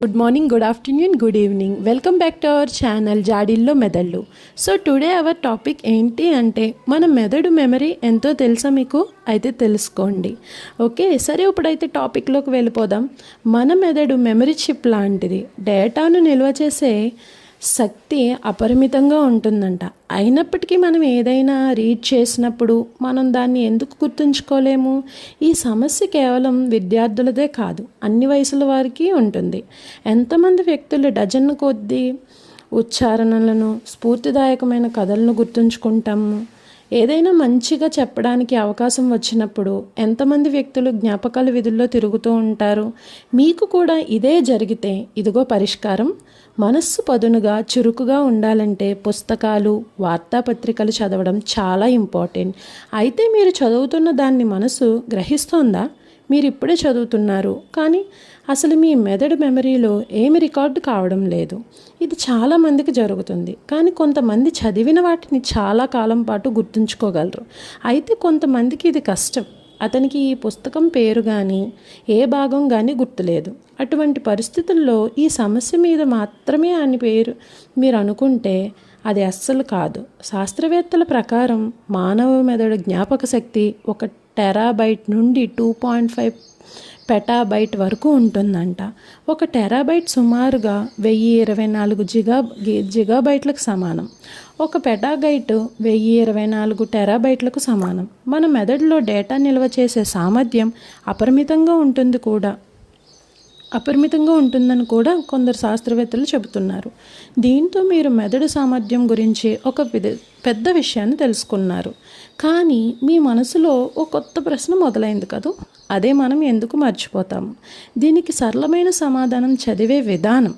Good morning, good afternoon, good evening. Welcome back to our channel జాడీల్లో మెదళ్ళు. So today our topic ఏంటి అంటే మన మెదడు మెమరీ ఎంతో తెలుసా మీకు? అయితే తెలుసుకోండి. ఓకే, సరే ఇప్పుడైతే టాపిక్లోకి వెళ్ళిపోదాం. మన మెదడు మెమరీ చిప్ లాంటిది. డేటాను నిల్వ చేసే శక్తి అపరిమితంగా ఉంటుందంట. అయినప్పటికీ మనం ఏదైనా రీడ్ చేసినప్పుడు మనం దాన్ని ఎందుకు గుర్తుంచుకోలేము? ఈ సమస్య కేవలం విద్యార్థులదే కాదు, అన్ని వయసుల వారికి ఉంటుంది. ఎంతమంది వ్యక్తులు డజన్ కొద్దీ ఉచ్చారణలను, స్ఫూర్తిదాయకమైన కథలను గుర్తుంచుకుంటాము? ఏదైనా మంచిగా చెప్పడానికి అవకాశం వచ్చినప్పుడు ఎంతమంది వ్యక్తులు జ్ఞాపకాల విధుల్లో తిరుగుతూ ఉంటారు? మీకు కూడా ఇదే జరిగితే ఇదిగో పరిష్కారం. మనస్సు పదునుగా, చురుకుగా ఉండాలంటే పుస్తకాలు, వార్తాపత్రికలు చదవడం చాలా ఇంపార్టెంట్. అయితే మీరు చదువుతున్న దాన్ని మనసు గ్రహిస్తోందా? మీరు ఇప్పుడే చదువుతున్నారు, కానీ అసలు మీ మెదడు మెమరీలో ఏమి రికార్డు కావడం లేదు. ఇది చాలామందికి జరుగుతుంది. కానీ కొంతమంది చదివిన వాటిని చాలా కాలం పాటు గుర్తుంచుకోగలరు. అయితే కొంతమందికి ఇది కష్టం. అతనికి ఈ పుస్తకం పేరు కానీ ఏ భాగం కానీ గుర్తులేదు. అటువంటి పరిస్థితుల్లో ఈ సమస్య మీద మాత్రమే అని పేరు మీరు అనుకుంటే అది అస్సలు కాదు. శాస్త్రవేత్తల ప్రకారం మానవ మెదడు జ్ఞాపక శక్తి 1 టెరాబైట్ నుండి 2.5 పెటాబైట్ వరకు ఉంటుందంట. 1 టెరాబైట్ సుమారుగా 1024 జిగాబైట్లకు సమానం. 1 పెటాబైట్ 1024 టెరాబైట్లకు సమానం. మన మెదడులో డేటా నిల్వ చేసే సామర్థ్యం అపరిమితంగా ఉంటుందని కూడా కొందరు శాస్త్రవేత్తలు చెబుతున్నారు. దీంతో మీరు మెదడు సామర్థ్యం గురించి ఒక పెద్ద విషయాన్ని తెలుసుకున్నారు. కానీ మీ మనసులో ఒక కొత్త ప్రశ్న మొదలైంది కదూ, అదే మనం ఎందుకు మర్చిపోతాము? దీనికి సరళమైన సమాధానం చదివే విధానం.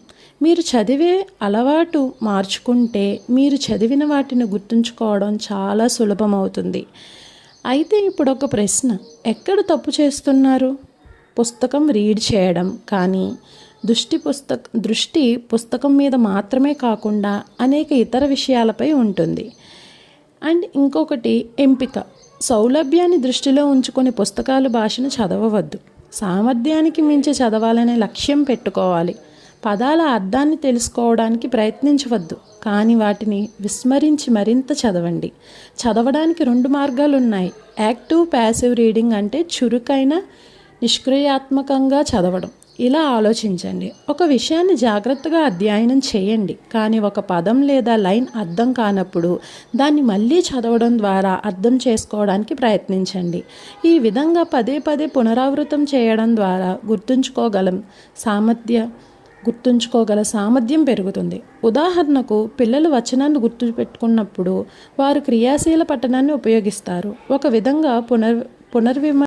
మీరు చదివే అలవాటు మార్చుకుంటే మీరు చదివిన వాటిని గుర్తుంచుకోవడం చాలా సులభమవుతుంది. అయితే ఇప్పుడు ఒక ప్రశ్న, ఎక్కడ తప్పు చేస్తున్నారు? పుస్తకం రీడ్ చేయడం కానీ దృష్టి పుస్తకం మీద మాత్రమే కాకుండా అనేక ఇతర విషయాలపై ఉంటుంది. అండ్ ఇంకొకటి ఎంపిక. సౌలభ్యాన్ని దృష్టిలో ఉంచుకొని పుస్తకాలు భాషను చదవవద్దు. సామర్థ్యానికి మించి చదవాలనే లక్ష్యం పెట్టుకోవాలి. పదాల అర్థాన్ని తెలుసుకోవడానికి ప్రయత్నించవద్దు, కానీ వాటిని విస్మరించి మరింత చదవండి. చదవడానికి 2 మార్గాలు ఉన్నాయి. యాక్టివ్, ప్యాసివ్ రీడింగ్ అంటే చురుకైన, నిష్క్రియాత్మకంగా చదవడం. ఇలా ఆలోచించండి. ఒక విషయాన్ని జాగ్రత్తగా అధ్యయనం చేయండి, కానీ ఒక పదం లేదా లైన్ అర్థం కానప్పుడు దాన్ని మళ్ళీ చదవడం ద్వారా అర్థం చేసుకోవడానికి ప్రయత్నించండి. ఈ విధంగా పదే పదే పునరావృతం చేయడం ద్వారా గుర్తుంచుకోగల సామర్థ్యం పెరుగుతుంది. ఉదాహరణకు, పిల్లలు వచనాన్ని గుర్తుపెట్టుకున్నప్పుడు వారు క్రియాశీల పఠనాన్ని ఉపయోగిస్తారు. ఒక విధంగా పునర్విమర్శ